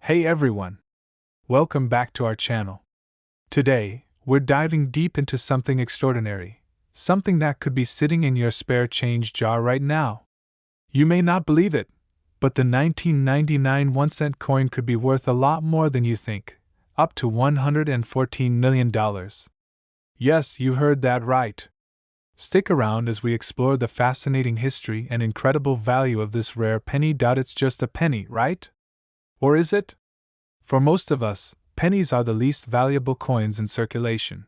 Hey everyone! Welcome back to our channel. Today, we're diving deep into something extraordinary, something that could be sitting in your spare change jar right now. You may not believe it, but the 1999 1-cent coin could be worth a lot more than you think, up to $114 million. Yes, you heard that right. Stick around as we explore the fascinating history and incredible value of this rare penny. It's just a penny, right? Or is it? For most of us, pennies are the least valuable coins in circulation.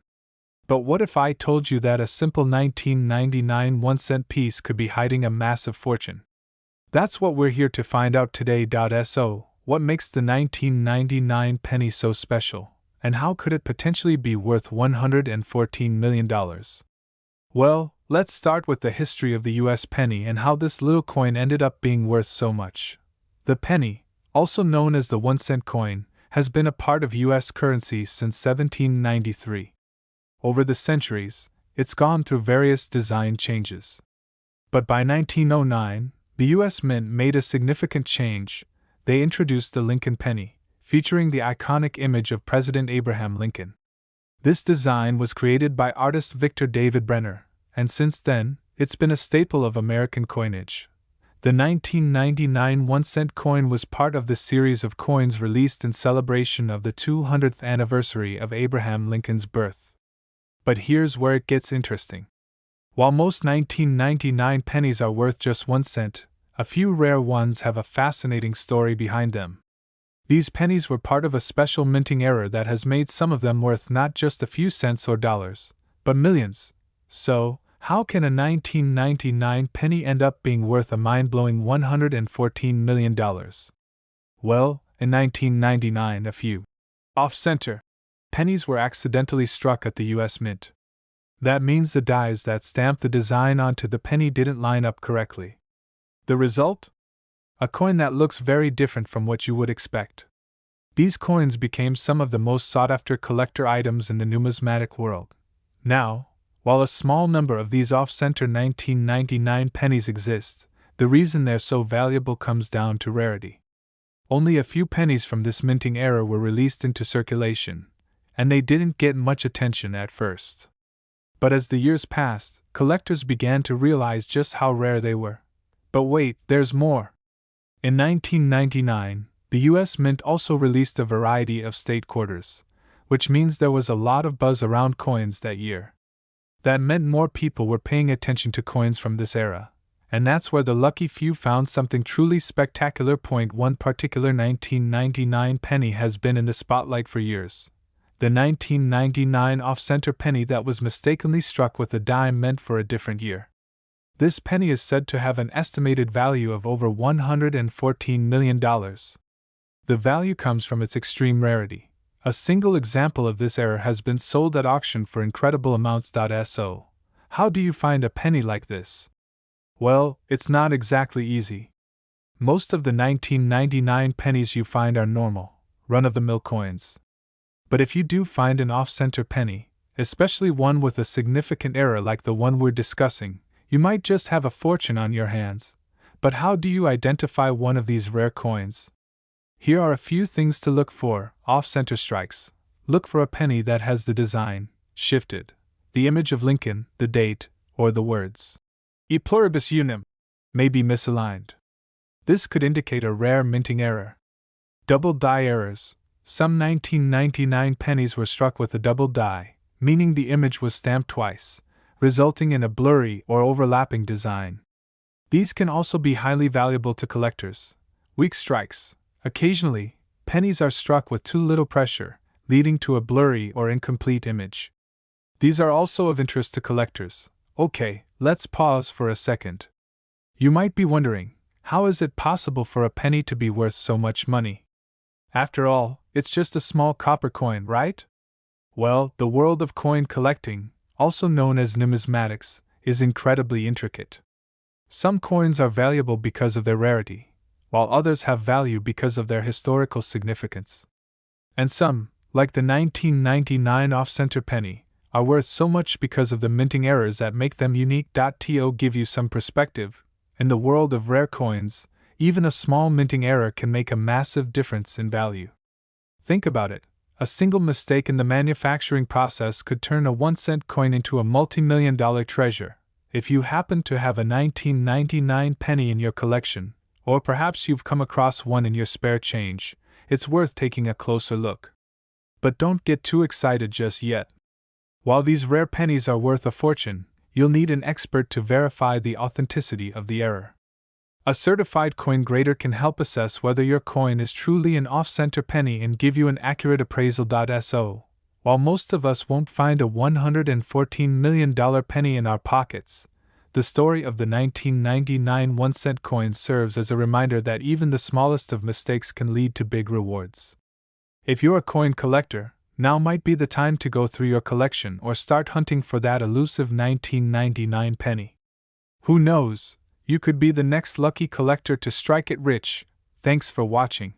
But what if I told you that a simple 1999 1-cent piece could be hiding a massive fortune? That's what we're here to find out today. So, what makes the 1999 penny so special, and how could it potentially be worth $114 million? Well, let's start with the history of the US penny and how this little coin ended up being worth so much. The penny, also known as the 1-cent coin, has been a part of U.S. currency since 1793. Over the centuries, it's gone through various design changes. But by 1909, the U.S. Mint made a significant change. They introduced the Lincoln penny, featuring the iconic image of President Abraham Lincoln. This design was created by artist Victor David Brenner, and since then, it's been a staple of American coinage. The 1999 1-cent coin was part of the series of coins released in celebration of the 200th anniversary of Abraham Lincoln's birth. But here's where it gets interesting. While most 1999 pennies are worth just 1 cent, a few rare ones have a fascinating story behind them. These pennies were part of a special minting era that has made some of them worth not just a few cents or dollars, but millions. So, how can a 1999 penny end up being worth a mind-blowing $114 million? Well, in 1999, a few off-center pennies were accidentally struck at the U.S. Mint. That means the dies that stamped the design onto the penny didn't line up correctly. The result? A coin that looks very different from what you would expect. These coins became some of the most sought-after collector items in the numismatic world. Now, while a small number of these off-center 1999 pennies exist, the reason they're so valuable comes down to rarity. Only a few pennies from this minting era were released into circulation, and they didn't get much attention at first. But as the years passed, collectors began to realize just how rare they were. But wait, there's more. In 1999, the U.S. Mint also released a variety of state quarters, which means there was a lot of buzz around coins that year. That meant more people were paying attention to coins from this era, and that's where the lucky few found something truly spectacular. One particular 1999 penny has been in the spotlight for years. The 1999 off-center penny that was mistakenly struck with a dime meant for a different year. This penny is said to have an estimated value of over $114 million. The value comes from its extreme rarity. A single example of this era has been sold at auction for incredible amounts. So, how do you find a penny like this? Well, it's not exactly easy. Most of the 1999 pennies you find are normal, run-of-the-mill coins. But if you do find an off-center penny, especially one with a significant error like the one we're discussing, you might just have a fortune on your hands. But how do you identify one of these rare coins? Here are a few things to look for. Off-center strikes. Look for a penny that has the design shifted, the image of Lincoln, the date, or the words E pluribus unum may be misaligned. This could indicate a rare minting error. Double die errors. Some 1999 pennies were struck with a double die, meaning the image was stamped twice, resulting in a blurry or overlapping design. These can also be highly valuable to collectors. Weak strikes. Occasionally, pennies are struck with too little pressure, leading to a blurry or incomplete image. These are also of interest to collectors. Okay, let's pause for a second. You might be wondering, how is it possible for a penny to be worth so much money? After all, it's just a small copper coin, right? Well, the world of coin collecting, also known as numismatics, is incredibly intricate. Some coins are valuable because of their rarity, while others have value because of their historical significance. And some, like the 1999 off-center penny, are worth so much because of the minting errors that make them unique. To give you some perspective, in the world of rare coins, Even a small minting error can make a massive difference in value. Think about it. A single mistake in the manufacturing process could turn a 1-cent coin into a multi-million-dollar treasure. If you happen to have a 1999 penny in your collection, or perhaps you've come across one in your spare change, it's worth taking a closer look. But don't get too excited just yet. While these rare pennies are worth a fortune, you'll need an expert to verify the authenticity of the error. A certified coin grader can help assess whether your coin is truly an off-center penny and give you an accurate appraisal. So, while most of us won't find a $114 million penny in our pockets, the story of the 1999 1-cent coin serves as a reminder that even the smallest of mistakes can lead to big rewards. If you're a coin collector, now might be the time to go through your collection or start hunting for that elusive 1999 penny. Who knows? You could be the next lucky collector to strike it rich. Thanks for watching.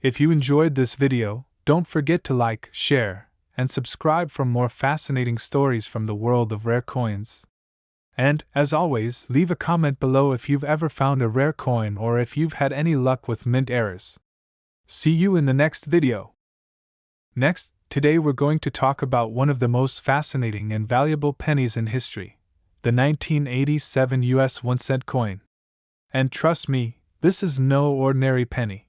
If you enjoyed this video, don't forget to like, share, and subscribe for more fascinating stories from the world of rare coins. And, as always, leave a comment below if you've ever found a rare coin or if you've had any luck with mint errors. See you in the next video. Next, today we're going to talk about one of the most fascinating and valuable pennies in history. The 1987 US 1-cent coin. And trust me, this is no ordinary penny.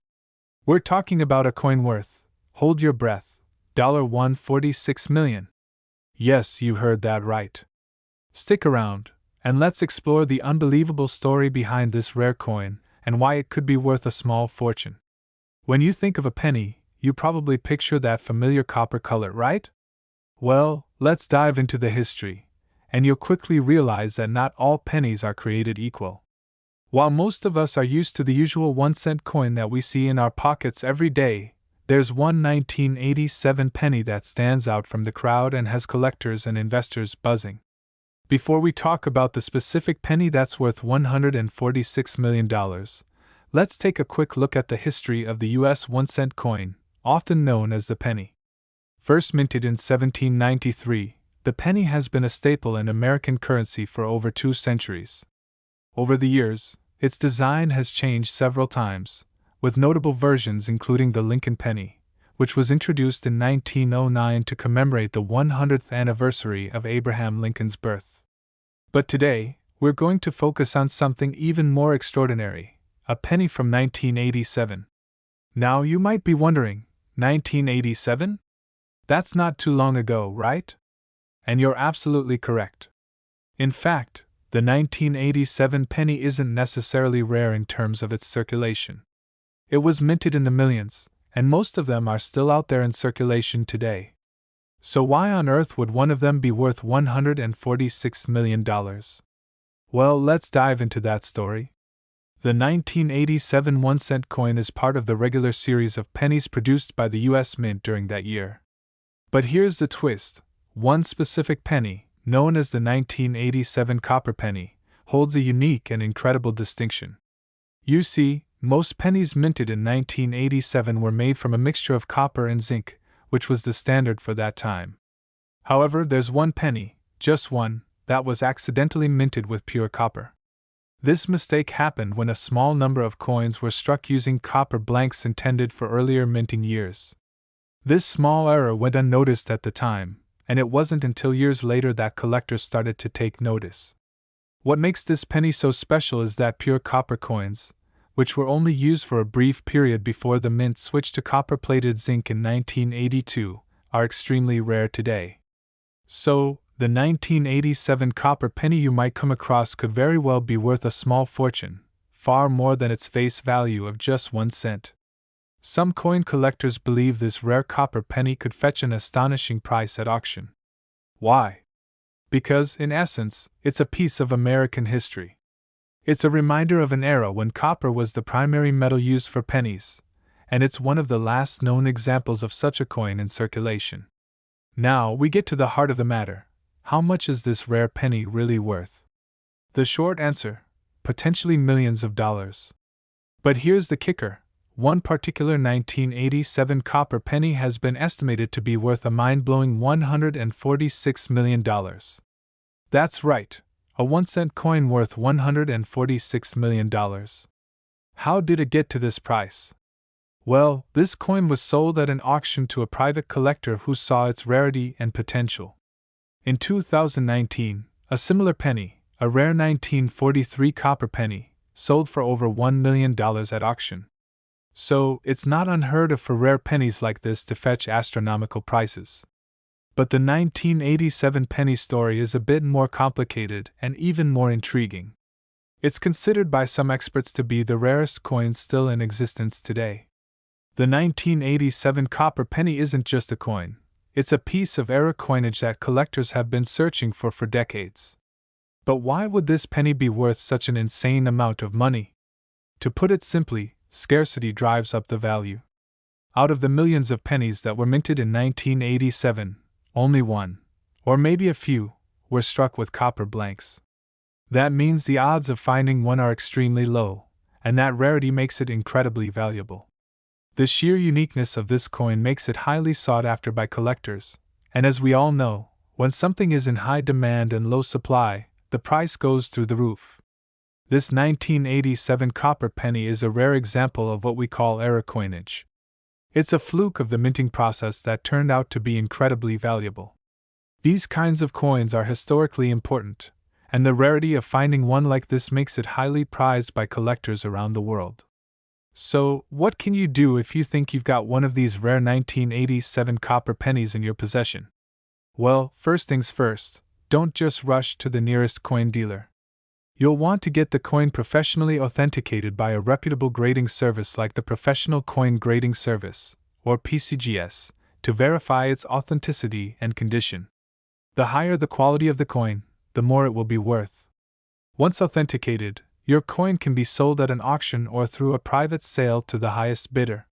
We're talking about a coin worth, hold your breath, $146 million. Yes, you heard that right. Stick around, and let's explore the unbelievable story behind this rare coin and why it could be worth a small fortune. When you think of a penny, you probably picture that familiar copper color, right? Well, let's dive into the history, and you'll quickly realize that not all pennies are created equal. While most of us are used to the usual 1-cent coin that we see in our pockets every day, there's one 1987 penny that stands out from the crowd and has collectors and investors buzzing. Before we talk about the specific penny that's worth $146 million, let's take a quick look at the history of the US 1-cent coin, often known as the penny. First minted in 1793, the penny has been a staple in American currency for over 2 centuries. Over the years, its design has changed several times, with notable versions including the Lincoln penny, which was introduced in 1909 to commemorate the 100th anniversary of Abraham Lincoln's birth. But today, we're going to focus on something even more extraordinary, a penny from 1987. Now you might be wondering, 1987? That's not too long ago, right? And you're absolutely correct. In fact, the 1987 penny isn't necessarily rare in terms of its circulation. It was minted in the millions, and most of them are still out there in circulation today. So why on earth would one of them be worth $146 million? Well, let's dive into that story. The 1987 1-cent coin is part of the regular series of pennies produced by the US Mint during that year. But here's the twist. One specific penny, known as the 1987 copper penny, holds a unique and incredible distinction. You see, most pennies minted in 1987 were made from a mixture of copper and zinc, which was the standard for that time. However, there's one penny, just one, that was accidentally minted with pure copper. This mistake happened when a small number of coins were struck using copper blanks intended for earlier minting years. This small error went unnoticed at the time, and it wasn't until years later that collectors started to take notice. What makes this penny so special is that pure copper coins, which were only used for a brief period before the mint switched to copper-plated zinc in 1982, are extremely rare today. So, the 1987 copper penny you might come across could very well be worth a small fortune, far more than its face value of just 1 cent. Some coin collectors believe this rare copper penny could fetch an astonishing price at auction. Why? Because, in essence, it's a piece of American history. It's a reminder of an era when copper was the primary metal used for pennies, and it's one of the last known examples of such a coin in circulation. Now we get to the heart of the matter. How much is this rare penny really worth? The short answer: potentially millions of dollars. But here's the kicker. One particular 1987 copper penny has been estimated to be worth a mind-blowing $146 million. That's right, a 1-cent coin worth $146 million. How did it get to this price? Well, this coin was sold at an auction to a private collector who saw its rarity and potential. In 2019, a similar penny, a rare 1943 copper penny, sold for over $1 million at auction. So, it's not unheard of for rare pennies like this to fetch astronomical prices. But the 1987 penny story is a bit more complicated and even more intriguing. It's considered by some experts to be the rarest coin still in existence today. The 1987 copper penny isn't just a coin, it's a piece of era coinage that collectors have been searching for decades. But why would this penny be worth such an insane amount of money? To put it simply, scarcity drives up the value. Out of the millions of pennies that were minted in 1987, only one, or maybe a few, were struck with copper blanks. That means the odds of finding one are extremely low, and that rarity makes it incredibly valuable. The sheer uniqueness of this coin makes it highly sought after by collectors, and as we all know, when something is in high demand and low supply, the price goes through the roof. This 1987 copper penny is a rare example of what we call era coinage. It's a fluke of the minting process that turned out to be incredibly valuable. These kinds of coins are historically important, and the rarity of finding one like this makes it highly prized by collectors around the world. So, what can you do if you think you've got one of these rare 1987 copper pennies in your possession? Well, first things first, don't just rush to the nearest coin dealer. You'll want to get the coin professionally authenticated by a reputable grading service like the Professional Coin Grading Service, or PCGS, to verify its authenticity and condition. The higher the quality of the coin, the more it will be worth. Once authenticated, your coin can be sold at an auction or through a private sale to the highest bidder.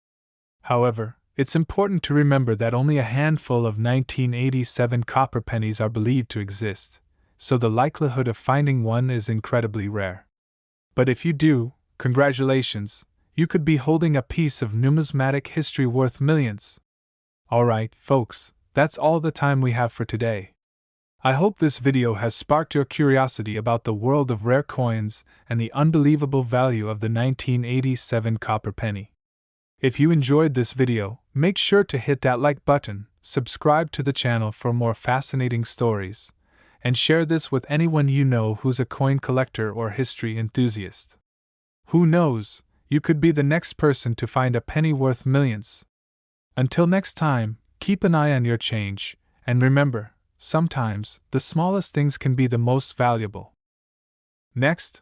However, it's important to remember that only a handful of 1987 copper pennies are believed to exist, so the likelihood of finding one is incredibly rare. But if you do, congratulations, you could be holding a piece of numismatic history worth millions. Alright, folks, that's all the time we have for today. I hope this video has sparked your curiosity about the world of rare coins and the unbelievable value of the 1987 copper penny. If you enjoyed this video, make sure to hit that like button, subscribe to the channel for more fascinating stories, and share this with anyone you know who's a coin collector or history enthusiast. Who knows, you could be the next person to find a penny worth millions. Until next time, keep an eye on your change, and remember, sometimes, the smallest things can be the most valuable. Next.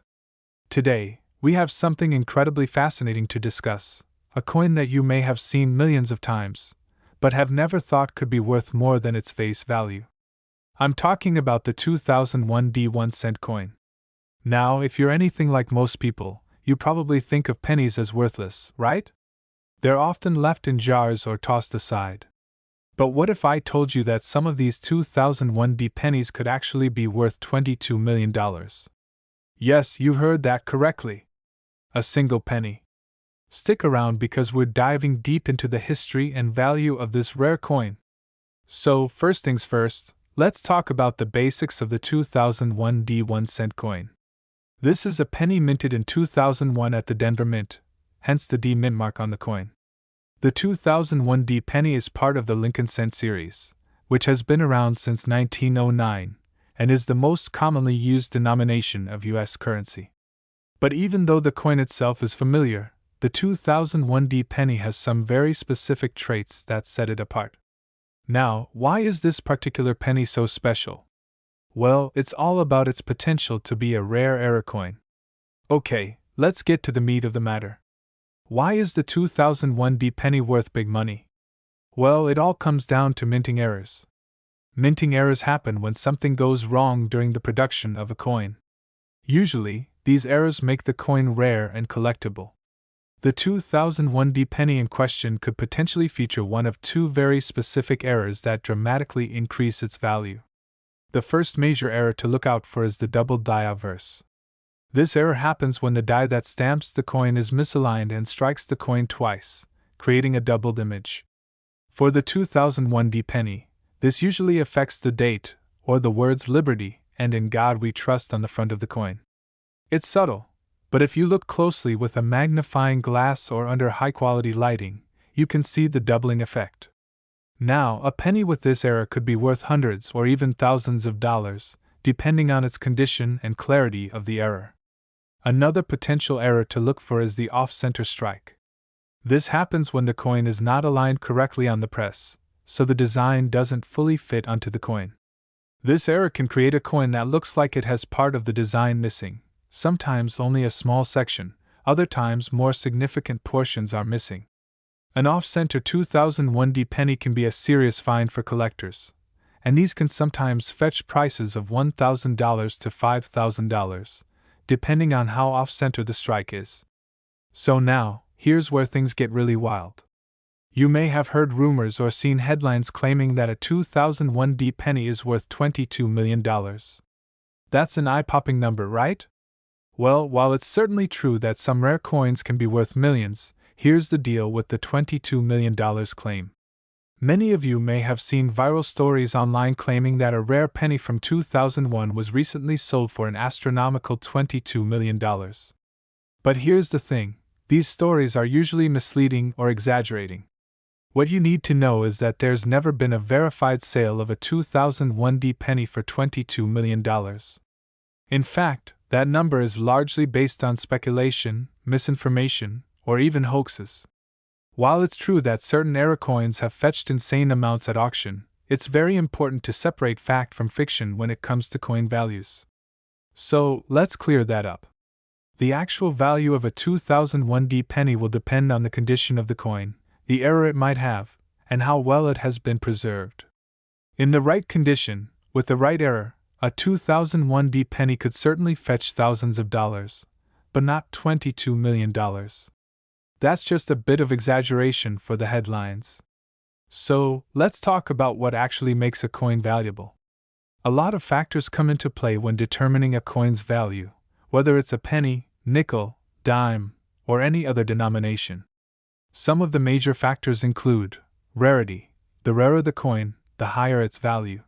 Today, we have something incredibly fascinating to discuss, a coin that you may have seen millions of times, but have never thought could be worth more than its face value. I'm talking about the 2001 D1 coin. Now, if you're anything like most people, you probably think of pennies as worthless, right? They're often left in jars or tossed aside. But what if I told you that some of these 2001 D pennies could actually be worth $22 million? Yes, you heard that correctly. A single penny. Stick around because we're diving deep into the history and value of this rare coin. So, first things first, let's talk about the basics of the 2001 D1 coin. This is a penny minted in 2001 at the Denver Mint, hence the D mint mark on the coin. The 2001 D penny is part of the Lincoln cent series, which has been around since 1909 and is the most commonly used denomination of U.S. currency. But even though the coin itself is familiar, the 2001 D penny has some very specific traits that set it apart. Now, why is this particular penny so special? Well, it's all about its potential to be a rare era coin. Okay, let's get to the meat of the matter. Why is the 2001 D penny worth big money? Well, it all comes down to minting errors. Minting errors happen when something goes wrong during the production of a coin. Usually, these errors make the coin rare and collectible. The 2001 D penny in question could potentially feature one of two very specific errors that dramatically increase its value. The first major error to look out for is the double die obverse. This error happens when the die that stamps the coin is misaligned and strikes the coin twice, creating a doubled image. For the 2001 D penny, this usually affects the date, or the words Liberty and In God We Trust on the front of the coin. It's subtle, But if you look closely with a magnifying glass or under high-quality lighting, you can see the doubling effect. Now, a penny with this error could be worth hundreds or even thousands of dollars, depending on its condition and clarity of the error. Another potential error to look for is the off-center strike. This happens when the coin is not aligned correctly on the press, so the design doesn't fully fit onto the coin. This error can create a coin that looks like it has part of the design missing, sometimes only a small section, other times more significant portions are missing. An off-center 2001D penny can be a serious find for collectors, and these can sometimes fetch prices of $1,000 to $5,000, depending on how off-center the strike is. So now, here's where things get really wild. You may have heard rumors or seen headlines claiming that a 2001D penny is worth $22 million. That's an eye-popping number, right? Well, while it's certainly true that some rare coins can be worth millions, here's the deal with the $22 million claim. Many of you may have seen viral stories online claiming that a rare penny from 2001 was recently sold for an astronomical $22 million. But here's the thing, these stories are usually misleading or exaggerating. What you need to know is that there's never been a verified sale of a 2001D penny for $22 million. In fact, that number is largely based on speculation, misinformation, or even hoaxes. While it's true that certain error coins have fetched insane amounts at auction, it's very important to separate fact from fiction when it comes to coin values. So, let's clear that up. The actual value of a 2001D penny will depend on the condition of the coin, the error it might have, and how well it has been preserved. In the right condition, with the right error, a 2001D penny could certainly fetch thousands of dollars, but not $22 million. That's just a bit of exaggeration for the headlines. So, let's talk about what actually makes a coin valuable. A lot of factors come into play when determining a coin's value, whether it's a penny, nickel, dime, or any other denomination. Some of the major factors include rarity. The rarer the coin, the higher its value.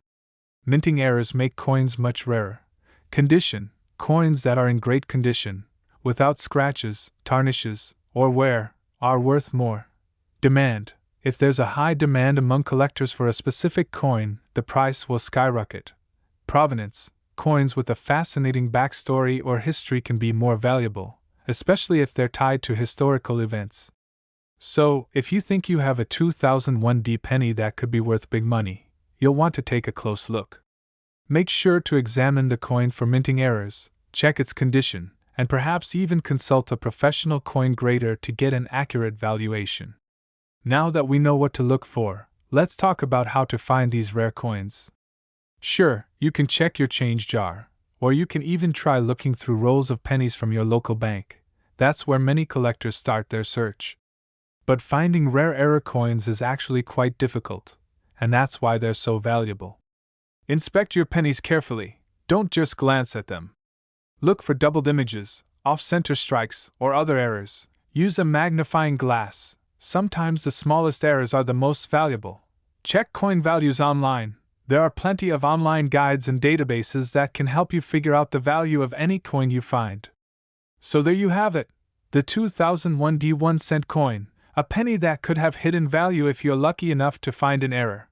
Minting errors make coins much rarer. Condition. Coins that are in great condition, without scratches, tarnishes, or wear, are worth more. Demand. If there's a high demand among collectors for a specific coin, the price will skyrocket. Provenance. Coins with a fascinating backstory or history can be more valuable, especially if they're tied to historical events. So, if you think you have a 2001D penny that could be worth big money, you'll want to take a close look. Make sure to examine the coin for minting errors, check its condition, and perhaps even consult a professional coin grader to get an accurate valuation. Now that we know what to look for, let's talk about how to find these rare coins. Sure, you can check your change jar, or you can even try looking through rolls of pennies from your local bank. That's where many collectors start their search. But finding rare error coins is actually quite difficult, and that's why they're so valuable. Inspect your pennies carefully, don't just glance at them. Look for doubled images, off-center strikes, or other errors. Use a magnifying glass. Sometimes the smallest errors are the most valuable. Check coin values online. There are plenty of online guides and databases that can help you figure out the value of any coin you find. So there you have it, the 2001D 1-cent coin, a penny that could have hidden value if you're lucky enough to find an error.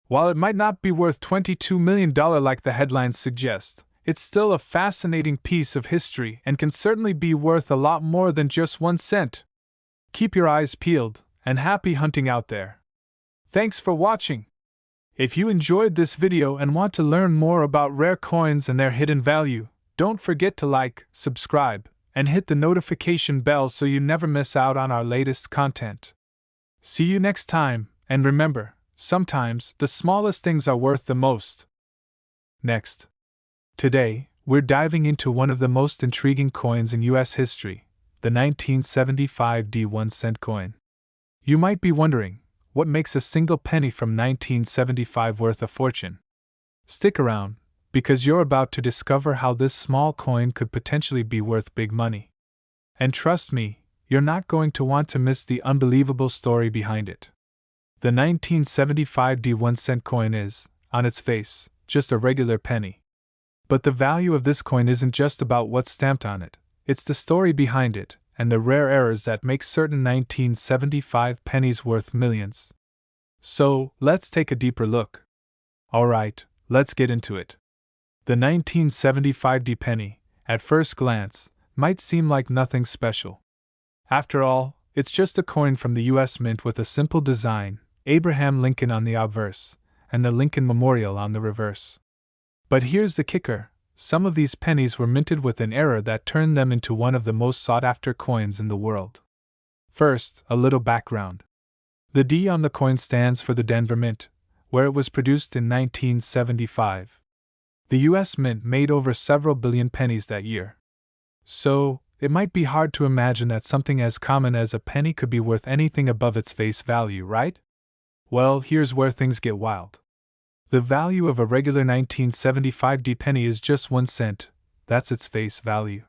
While it might not be worth $22 million like the headlines suggest, it's still a fascinating piece of history and can certainly be worth a lot more than just 1 cent. Keep your eyes peeled, and happy hunting out there. Thanks for watching. If you enjoyed this video and want to learn more about rare coins and their hidden value, don't forget to like, subscribe, and hit the notification bell so you never miss out on our latest content. See you next time, and remember, sometimes the smallest things are worth the most. Next. Today, we're diving into one of the most intriguing coins in U.S. history, the 1975 D1-cent coin. You might be wondering, what makes a single penny from 1975 worth a fortune? Stick around, because you're about to discover how this small coin could potentially be worth big money. And trust me, you're not going to want to miss the unbelievable story behind it. The 1975 D1-cent coin is, on its face, just a regular penny. But the value of this coin isn't just about what's stamped on it, It's the story behind it, and the rare errors that make certain 1975 pennies worth millions. So, let's take a deeper look. Alright, let's get into it. The 1975 D penny, at first glance, might seem like nothing special. After all, it's just a coin from the US Mint with a simple design, Abraham Lincoln on the obverse, and the Lincoln Memorial on the reverse. But here's the kicker. Some of these pennies were minted with an error that turned them into one of the most sought-after coins in the world. First, a little background. The D on the coin stands for the Denver Mint, where it was produced in 1975. The US Mint made over several billion pennies that year. So, it might be hard to imagine that something as common as a penny could be worth anything above its face value, right? Well, here's where things get wild. The value of a regular 1975 D penny is just 1 cent, that's its face value.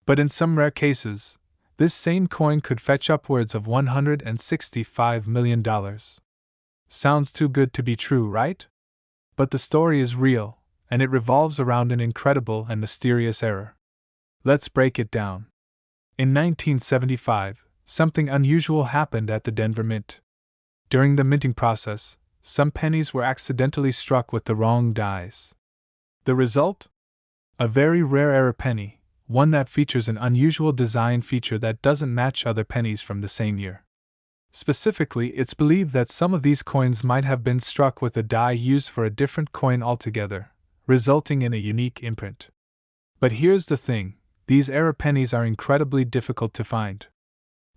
But in some rare cases, this same coin could fetch upwards of $165 million. Sounds too good to be true, right? But the story is real, and it revolves around an incredible and mysterious error. Let's break it down. In 1975, something unusual happened at the Denver Mint. During the minting process, some pennies were accidentally struck with the wrong dies. The result? A very rare error penny, one that features an unusual design feature that doesn't match other pennies from the same year. Specifically, it's believed that some of these coins might have been struck with a die used for a different coin altogether, resulting in a unique imprint. But here's the thing, these error pennies are incredibly difficult to find.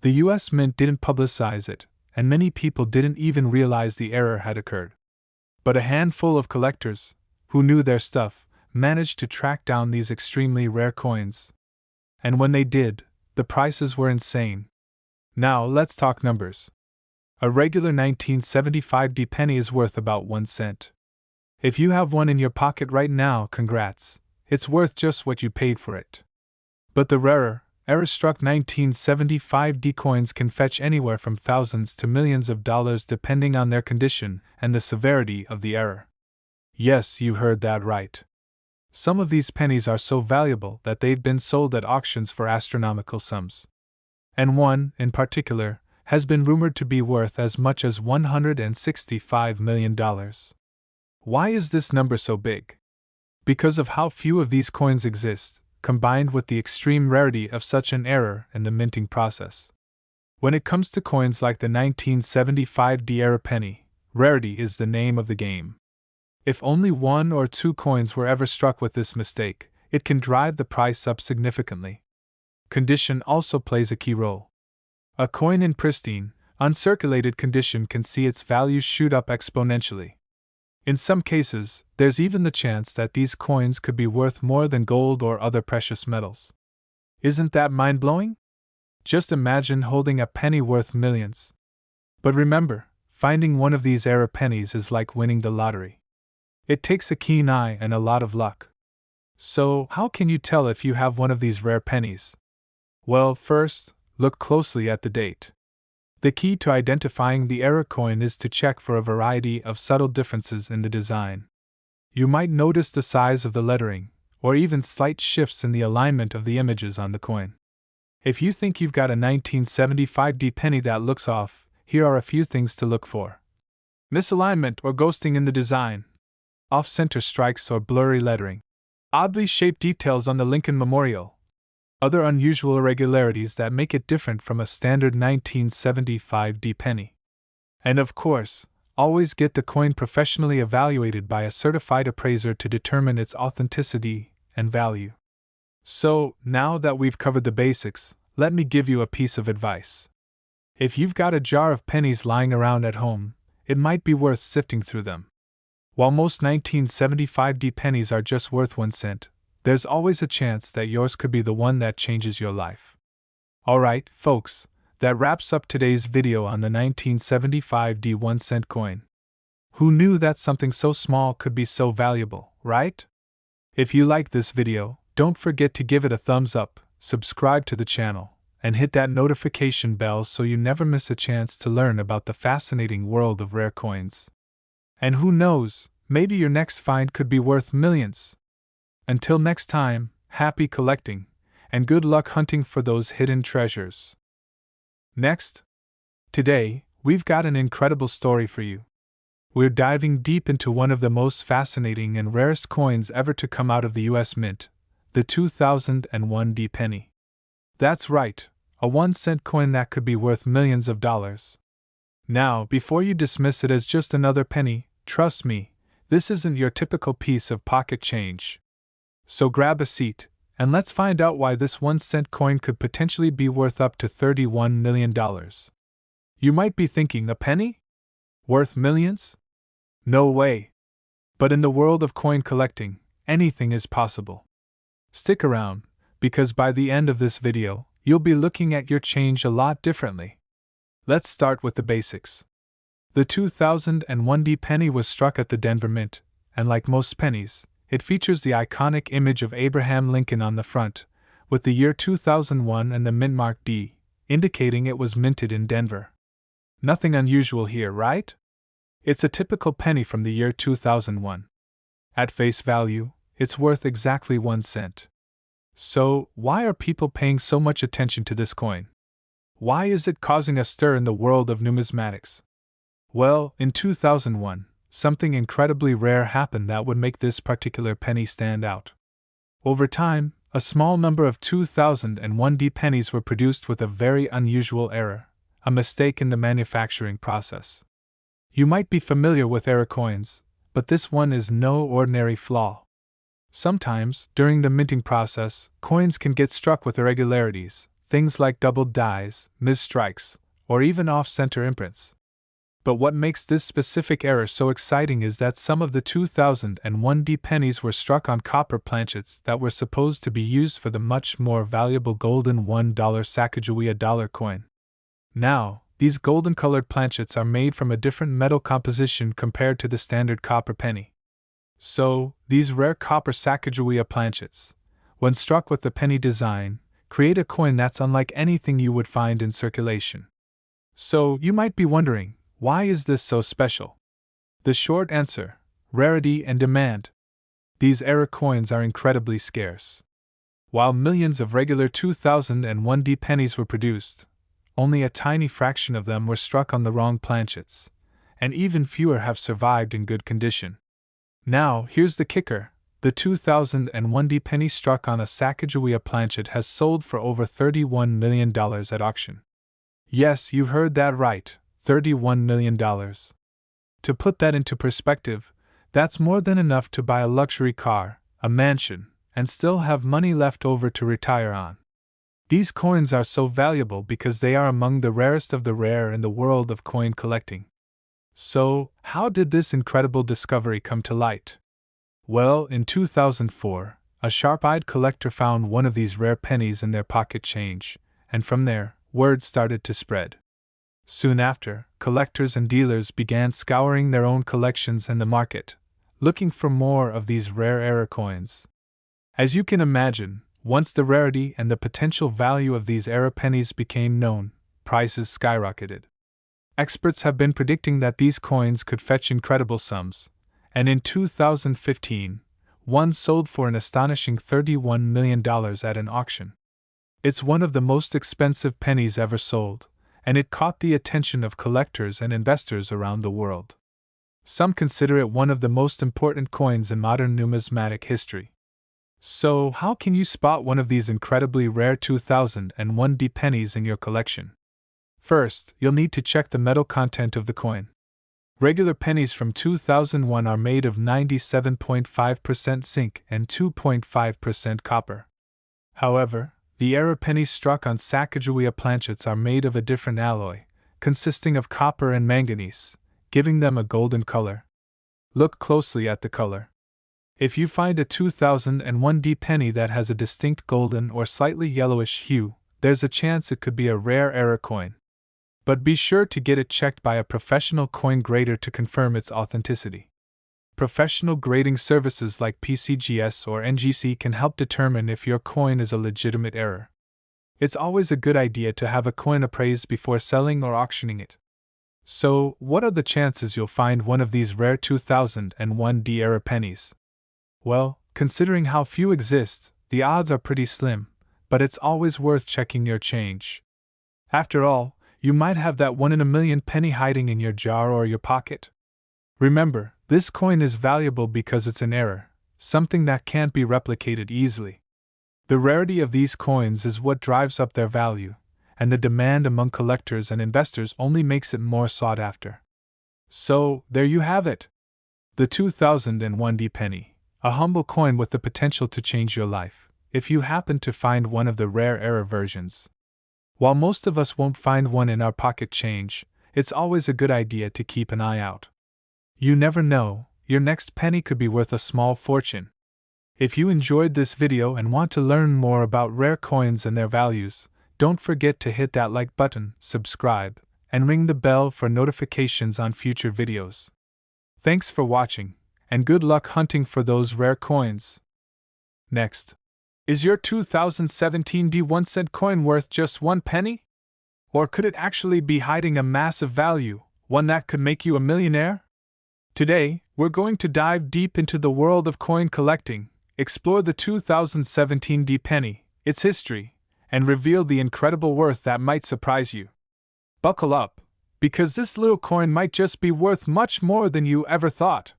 The US Mint didn't publicize it, and many people didn't even realize the error had occurred. But a handful of collectors, who knew their stuff, managed to track down these extremely rare coins. And when they did, the prices were insane. Now let's talk numbers. A regular 1975 D penny is worth about 1 cent. If you have one in your pocket right now, congrats, it's worth just what you paid for it. But the rarer, error-struck 1975 D coins can fetch anywhere from thousands to millions of dollars depending on their condition and the severity of the error. Yes, you heard that right. Some of these pennies are so valuable that they've been sold at auctions for astronomical sums. And one, in particular, has been rumored to be worth as much as $165 million. Why is this number so big? Because of how few of these coins exist, combined with the extreme rarity of such an error in the minting process. When it comes to coins like the 1975 D error penny, rarity is the name of the game. If only 1 or 2 coins were ever struck with this mistake, it can drive the price up significantly. Condition also plays a key role. A coin in pristine, uncirculated condition can see its value shoot up exponentially. In some cases, there's even the chance that these coins could be worth more than gold or other precious metals. Isn't that mind-blowing? Just imagine holding a penny worth millions. But remember, finding one of these error pennies is like winning the lottery. It takes a keen eye and a lot of luck. So, how can you tell if you have one of these rare pennies? Well, first, look closely at the date. The key to identifying the error coin is to check for a variety of subtle differences in the design. You might notice the size of the lettering, or even slight shifts in the alignment of the images on the coin. If you think you've got a 1975 D penny that looks off, here are a few things to look for. Misalignment or ghosting in the design. Off-center strikes or blurry lettering. Oddly shaped details on the Lincoln Memorial. Other unusual irregularities that make it different from a standard 1975 D penny. And of course, always get the coin professionally evaluated by a certified appraiser to determine its authenticity and value. So, now that we've covered the basics, let me give you a piece of advice. If you've got a jar of pennies lying around at home, it might be worth sifting through them. While most 1975 D pennies are just worth 1 cent, there's always a chance that yours could be the one that changes your life. Alright, folks, that wraps up today's video on the 1975 D 1 cent coin. Who knew that something so small could be so valuable, right? If you liked this video, don't forget to give it a thumbs up, subscribe to the channel, and hit that notification bell so you never miss a chance to learn about the fascinating world of rare coins. And who knows, maybe your next find could be worth millions. Until next time, happy collecting, and good luck hunting for those hidden treasures. Next, today, we've got an incredible story for you. We're diving deep into one of the most fascinating and rarest coins ever to come out of the US Mint, the 2001 D penny. That's right, a 1-cent coin that could be worth millions of dollars. Now, before you dismiss it as just another penny, trust me, this isn't your typical piece of pocket change. So grab a seat, and let's find out why this 1-cent coin could potentially be worth up to $31 million. You might be thinking, a penny? Worth millions? No way. But in the world of coin collecting, anything is possible. Stick around, because by the end of this video, you'll be looking at your change a lot differently. Let's start with the basics. The 2001 D penny was struck at the Denver Mint, and like most pennies, it features the iconic image of Abraham Lincoln on the front, with the year 2001 and the mint mark D, indicating it was minted in Denver. Nothing unusual here, right? It's a typical penny from the year 2001. At face value, it's worth exactly 1 cent. So, why are people paying so much attention to this coin? Why is it causing a stir in the world of numismatics? Well, in 2001, something incredibly rare happened that would make this particular penny stand out. Over time, a small number of 2001 D pennies were produced with a very unusual error, a mistake in the manufacturing process. You might be familiar with error coins, but this one is no ordinary flaw. Sometimes, during the minting process, coins can get struck with irregularities, things like doubled dies, missed strikes, or even off-center imprints. But what makes this specific error so exciting is that some of the 2001 D pennies were struck on copper planchets that were supposed to be used for the much more valuable golden $1 Sacagawea dollar coin. Now, these golden-colored planchets are made from a different metal composition compared to the standard copper penny. So, these rare copper Sacagawea planchets, when struck with the penny design, create a coin that's unlike anything you would find in circulation. So, you might be wondering, why is this so special? The short answer: rarity and demand. These error coins are incredibly scarce. While millions of regular 2001 D pennies were produced, only a tiny fraction of them were struck on the wrong planchets, and even fewer have survived in good condition. Now, here's the kicker: the 2001 D penny struck on a Sacagawea planchet has sold for over $31 million at auction. Yes, you heard that right, $31 million. To put that into perspective, that's more than enough to buy a luxury car, a mansion, and still have money left over to retire on. These coins are so valuable because they are among the rarest of the rare in the world of coin collecting. So, how did this incredible discovery come to light? Well, in 2004, a sharp-eyed collector found one of these rare pennies in their pocket change, and from there, word started to spread. Soon after, collectors and dealers began scouring their own collections and the market, looking for more of these rare error coins. As you can imagine, once the rarity and the potential value of these error pennies became known, prices skyrocketed. Experts have been predicting that these coins could fetch incredible sums, and in 2015, one sold for an astonishing $31 million at an auction. It's one of the most expensive pennies ever sold, and it caught the attention of collectors and investors around the world. Some consider it one of the most important coins in modern numismatic history. So, how can you spot one of these incredibly rare 2001 D pennies in your collection? First, you'll need to check the metal content of the coin. Regular pennies from 2001 are made of 97.5% zinc and 2.5% copper. However, the error pennies struck on Sacagawea planchets are made of a different alloy, consisting of copper and manganese, giving them a golden color. Look closely at the color. If you find a 2001 D penny that has a distinct golden or slightly yellowish hue, there's a chance it could be a rare error coin. But be sure to get it checked by a professional coin grader to confirm its authenticity. Professional grading services like PCGS or NGC can help determine if your coin is a legitimate error. It's always a good idea to have a coin appraised before selling or auctioning it. So, what are the chances you'll find one of these rare 2001 D error pennies? Well, considering how few exist, the odds are pretty slim, but it's always worth checking your change. After all, you might have that 1 in a million penny hiding in your jar or your pocket. Remember, this coin is valuable because it's an error, something that can't be replicated easily. The rarity of these coins is what drives up their value, and the demand among collectors and investors only makes it more sought after. So, there you have it. The 2001 D penny, a humble coin with the potential to change your life, if you happen to find one of the rare error versions. While most of us won't find one in our pocket change, it's always a good idea to keep an eye out. You never know, your next penny could be worth a small fortune. If you enjoyed this video and want to learn more about rare coins and their values, don't forget to hit that like button, subscribe, and ring the bell for notifications on future videos. Thanks for watching, and good luck hunting for those rare coins. Next. Is your 2017 D 1 cent coin worth just 1 penny? Or could it actually be hiding a massive value, one that could make you a millionaire? Today, we're going to dive deep into the world of coin collecting, explore the 2017 D penny, its history, and reveal the incredible worth that might surprise you. Buckle up, because this little coin might just be worth much more than you ever thought.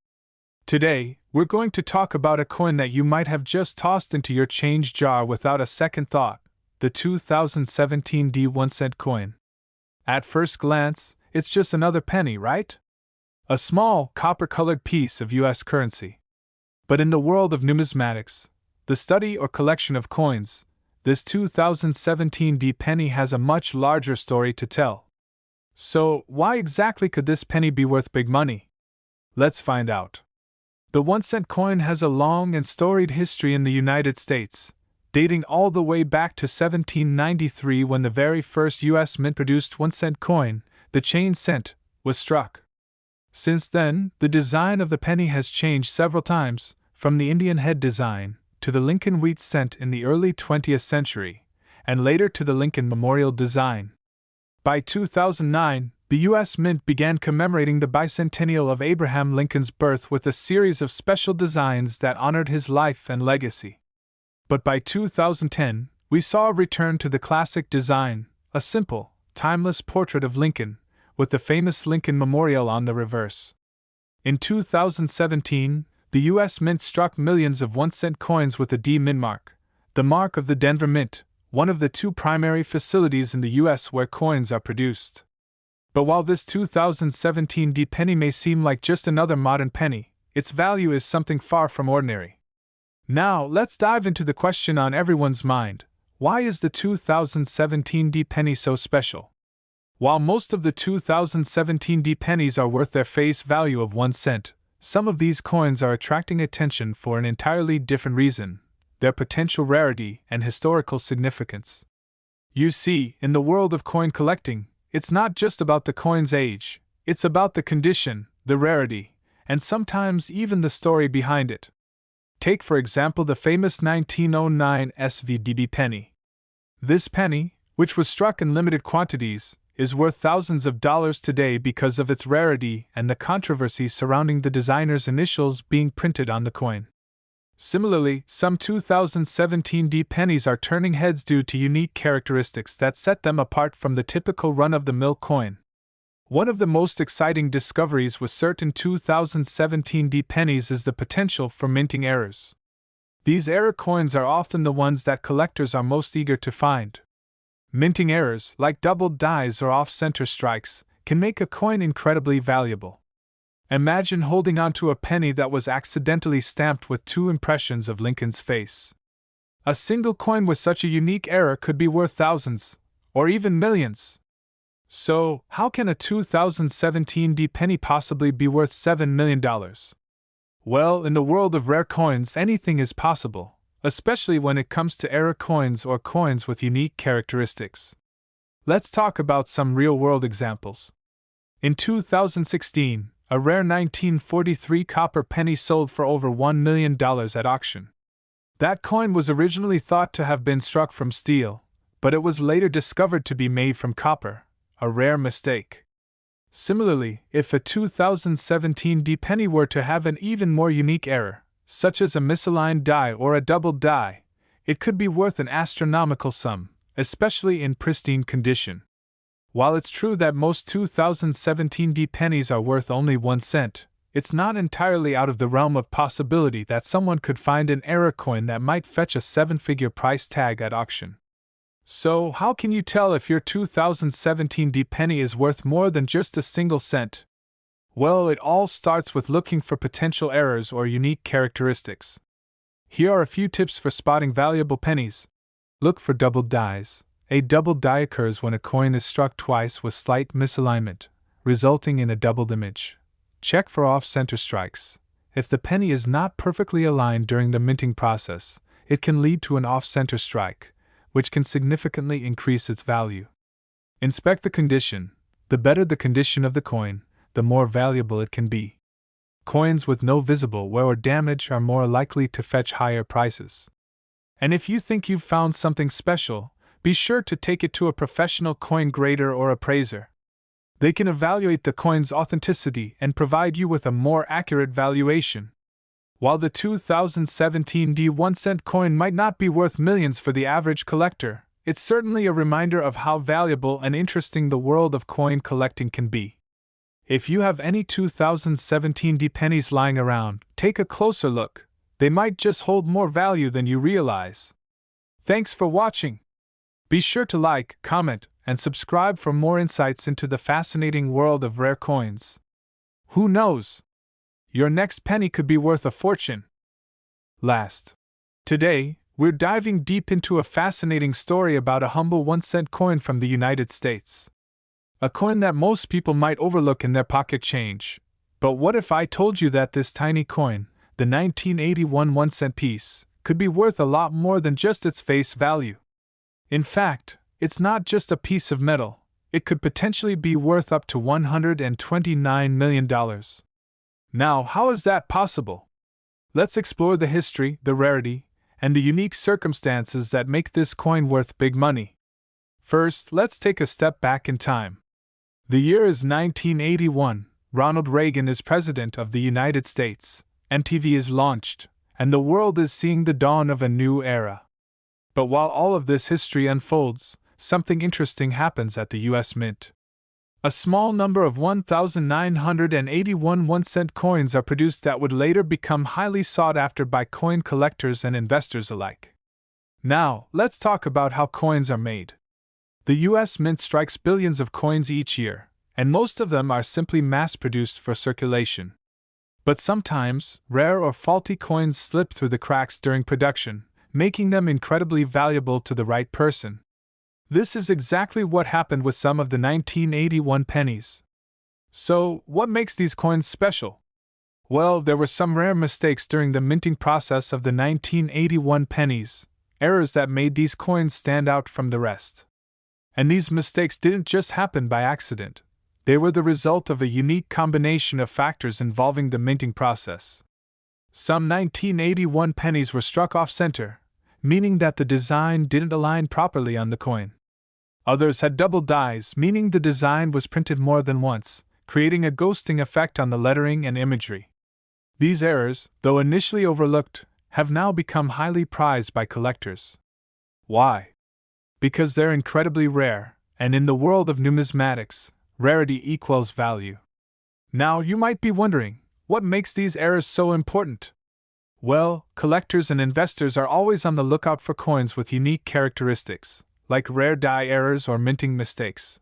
Today, we're going to talk about a coin that you might have just tossed into your change jar without a second thought, the 2017 D 1 cent coin. At first glance, it's just another penny, right? A small, copper-colored piece of US currency. But in the world of numismatics, the study or collection of coins, this 2017 D penny has a much larger story to tell. So, why exactly could this penny be worth big money? Let's find out. The 1 cent coin has a long and storied history in the United States, dating all the way back to 1793 when the very first U.S. mint-produced 1 cent coin, the chain cent, was struck. Since then, the design of the penny has changed several times, from the Indian head design to the Lincoln wheat cent in the early 20th century, and later to the Lincoln memorial design. By 2009, the U.S. Mint began commemorating the bicentennial of Abraham Lincoln's birth with a series of special designs that honored his life and legacy. But by 2010, we saw a return to the classic design, a simple, timeless portrait of Lincoln, with the famous Lincoln Memorial on the reverse. In 2017, the U.S. Mint struck millions of 1 cent coins with the D Mint mark, the mark of the Denver Mint, one of the two primary facilities in the U.S. where coins are produced. But while this 2017 D penny may seem like just another modern penny, its value is something far from ordinary. Now, let's dive into the question on everyone's mind: why is the 2017 D penny so special? While most of the 2017 D pennies are worth their face value of 1 cent, some of these coins are attracting attention for an entirely different reason: their potential rarity and historical significance. You see, in the world of coin collecting, it's not just about the coin's age, it's about the condition, the rarity, and sometimes even the story behind it. Take for example the famous 1909 SVDB penny. This penny, which was struck in limited quantities, is worth thousands of dollars today because of its rarity and the controversy surrounding the designer's initials being printed on the coin. Similarly, some 2017 D pennies are turning heads due to unique characteristics that set them apart from the typical run-of-the-mill coin. One of the most exciting discoveries with certain 2017 D pennies is the potential for minting errors. These error coins are often the ones that collectors are most eager to find. Minting errors, like doubled dies or off-center strikes, can make a coin incredibly valuable. Imagine holding onto a penny that was accidentally stamped with 2 impressions of Lincoln's face. A single coin with such a unique error could be worth thousands, or even millions. So, how can a 2017 D penny possibly be worth $7 million? Well, in the world of rare coins, anything is possible, especially when it comes to error coins or coins with unique characteristics. Let's talk about some real-world examples. In 2016, a rare 1943 copper penny sold for over $1 million at auction. That coin was originally thought to have been struck from steel, but it was later discovered to be made from copper, a rare mistake. Similarly, if a 2017 D penny were to have an even more unique error, such as a misaligned die or a doubled die, it could be worth an astronomical sum, especially in pristine condition. While it's true that most 2017 D pennies are worth only 1 cent, it's not entirely out of the realm of possibility that someone could find an error coin that might fetch a 7-figure price tag at auction. So, how can you tell if your 2017 D penny is worth more than just a single cent? Well, it all starts with looking for potential errors or unique characteristics. Here are a few tips for spotting valuable pennies. Look for doubled dies. A doubled die occurs when a coin is struck twice with slight misalignment, resulting in a doubled image. Check for off-center strikes. If the penny is not perfectly aligned during the minting process, it can lead to an off-center strike, which can significantly increase its value. Inspect the condition. The better the condition of the coin, the more valuable it can be. Coins with no visible wear or damage are more likely to fetch higher prices. And if you think you've found something special, be sure to take it to a professional coin grader or appraiser. They can evaluate the coin's authenticity and provide you with a more accurate valuation. While the 2017 D 1-cent coin might not be worth millions for the average collector, it's certainly a reminder of how valuable and interesting the world of coin collecting can be. If you have any 2017 D pennies lying around, take a closer look. They might just hold more value than you realize. Thanks for watching. Be sure to like, comment, and subscribe for more insights into the fascinating world of rare coins. Who knows? Your next penny could be worth a fortune. Today, we're diving deep into a fascinating story about a humble 1-cent coin from the United States. A coin that most people might overlook in their pocket change. But what if I told you that this tiny coin, the 1981 1-cent piece, could be worth a lot more than just its face value? In fact, it's not just a piece of metal, it could potentially be worth up to $129 million. Now, how is that possible? Let's explore the history, the rarity, and the unique circumstances that make this coin worth big money. First, let's take a step back in time. The year is 1981, Ronald Reagan is President of the United States, MTV is launched, and the world is seeing the dawn of a new era. But while all of this history unfolds, something interesting happens at the U.S. Mint. A small number of 1,981 1-cent coins are produced that would later become highly sought after by coin collectors and investors alike. Now, let's talk about how coins are made. The U.S. Mint strikes billions of coins each year, and most of them are simply mass-produced for circulation. But sometimes, rare or faulty coins slip through the cracks during production, making them incredibly valuable to the right person. This is exactly what happened with some of the 1981 pennies. So, what makes these coins special? Well, there were some rare mistakes during the minting process of the 1981 pennies, errors that made these coins stand out from the rest. And these mistakes didn't just happen by accident. They were the result of a unique combination of factors involving the minting process. Some 1981 pennies were struck off-center, meaning that the design didn't align properly on the coin. Others had double dies, meaning the design was printed more than once, creating a ghosting effect on the lettering and imagery. These errors, though initially overlooked, have now become highly prized by collectors. Why? Because they're incredibly rare, and in the world of numismatics, rarity equals value. Now you might be wondering, what makes these errors so important? Well, collectors and investors are always on the lookout for coins with unique characteristics, like rare die errors or minting mistakes.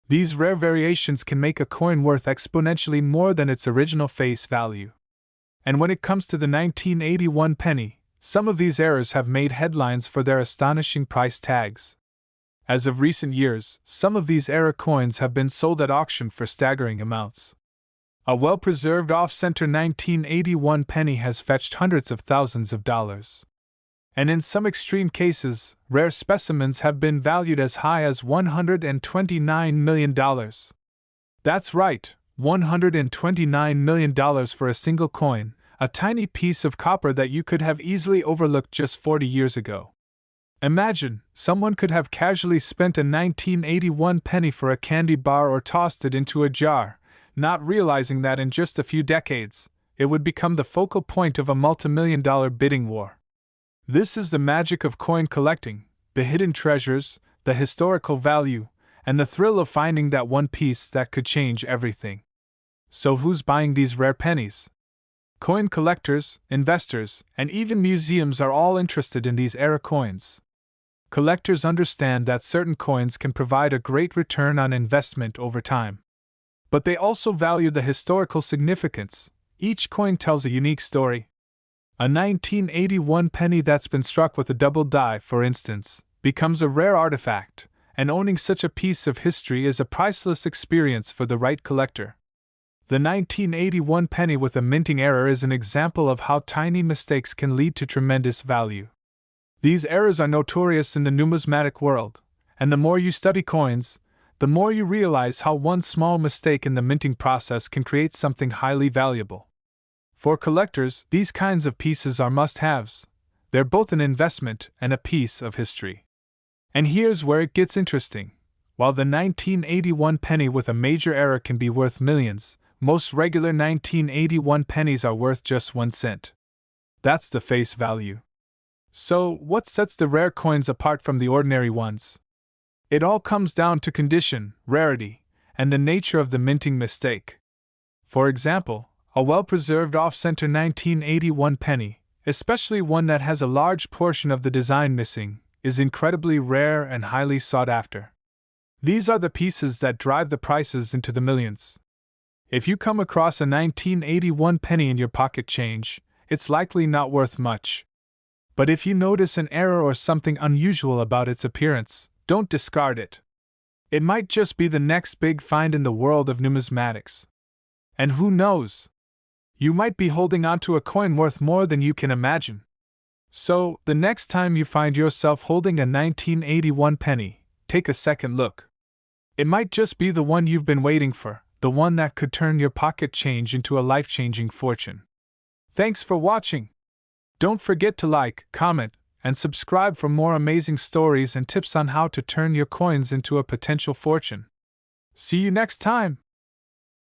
These rare variations can make a coin worth exponentially more than its original face value. And when it comes to the 1981 penny, some of these errors have made headlines for their astonishing price tags. As of recent years, some of these error coins have been sold at auction for staggering amounts. A well-preserved off-center 1981 penny has fetched hundreds of thousands of dollars. And in some extreme cases, rare specimens have been valued as high as $129 million. That's right, $129 million for a single coin, a tiny piece of copper that you could have easily overlooked just 40 years ago. Imagine, someone could have casually spent a 1981 penny for a candy bar or tossed it into a jar, not realizing that in just a few decades, it would become the focal point of a multimillion-dollar bidding war. This is the magic of coin collecting: the hidden treasures, the historical value, and the thrill of finding that one piece that could change everything. So who's buying these rare pennies? Coin collectors, investors, and even museums are all interested in these era coins. Collectors understand that certain coins can provide a great return on investment over time. But they also value the historical significance. Each coin tells a unique story. A 1981 penny that's been struck with a double die, for instance, becomes a rare artifact, and owning such a piece of history is a priceless experience for the right collector. The 1981 penny with a minting error is an example of how tiny mistakes can lead to tremendous value. These errors are notorious in the numismatic world, and the more you study coins, the more you realize how one small mistake in the minting process can create something highly valuable. For collectors, these kinds of pieces are must-haves. They're both an investment and a piece of history. And here's where it gets interesting. While the 1981 penny with a major error can be worth millions, most regular 1981 pennies are worth just 1 cent. That's the face value. So, what sets the rare coins apart from the ordinary ones? It all comes down to condition, rarity, and the nature of the minting mistake. For example, a well-preserved off-center 1981 penny, especially one that has a large portion of the design missing, is incredibly rare and highly sought after. These are the pieces that drive the prices into the millions. If you come across a 1981 penny in your pocket change, it's likely not worth much. But if you notice an error or something unusual about its appearance, don't discard it. It might just be the next big find in the world of numismatics. And who knows? You might be holding onto a coin worth more than you can imagine. So, the next time you find yourself holding a 1981 penny, take a second look. It might just be the one you've been waiting for, the one that could turn your pocket change into a life-changing fortune. Thanks for watching. Don't forget to like, comment, and subscribe for more amazing stories and tips on how to turn your coins into a potential fortune. See you next time!